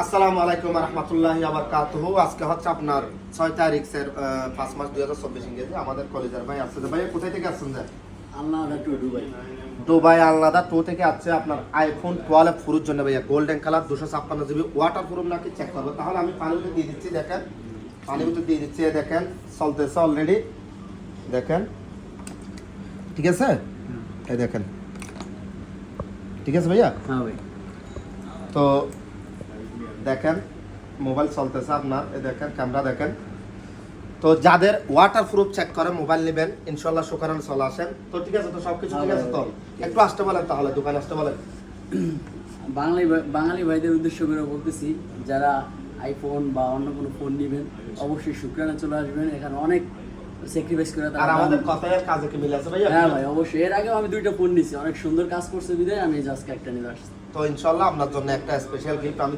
আসসালামু আলাইকুম রহমতুল্লাহি ওয়া বারাকাতুহু। আজকে হচ্ছে আপনার 6 তারিখ 5 মাস 2024 ইংরেজি। আমাদের কলেজের ভাই আসছে। ভাই কোথায় থেকে আসছেন? আলনাদা টু দুবাই। দুবাই আলনাদা টু থেকে আসছে আপনার আইফোন 12 প্রোর জন্য ভাইয়া। Golden colour 256 GB water proof নাকি চেক করবো। তাহলে আমি পানিতে দিয়ে দিচ্ছি, দেখেন পানিতে দিয়ে দিচ্ছি, দেখেন চলতেছে অলরেডি, দেখেন ঠিক আছে, এই দেখেন ঠিক আছে ভাইয়া। হ্যাঁ ভাই, তো দেখেন মোবাইল চলতেছে আপনার, এই দেখেন ক্যামেরা দেখেন। তো যাদের ওয়াটার প্রুফ চেক করে মোবাইল নেবেন ইনশাল্লাহ সুকারান চলে আসেন। তো ঠিক আছে, তো সবকিছু ঠিক আছে। তো একটু আসতে বলেন, তাহলে দোকানে আসতে বলেন। বাঙালি ভাইদের উদ্দেশ্য করে বলতেছি, যারা আইফোন বা অন্য কোনো ফোন নেবেন অবশ্যই শুক্রানা চলে আসবেন। এখানে অনেক স্যাক্রিফাইস করে আর আমাদের কথায় আর কাজে কি মিল আছে ভাইয়া? হ্যাঁ ভাই, অবশ্যই। এর আগেও আমি 2টা ফোন নিছি, অনেক সুন্দর কাজ করছে বিধায় আমি জাস্ট একটা নিয়ে আসছি। তো ইনশাল্লাহ আপনার জন্য একটা স্পেশাল গিফট আমি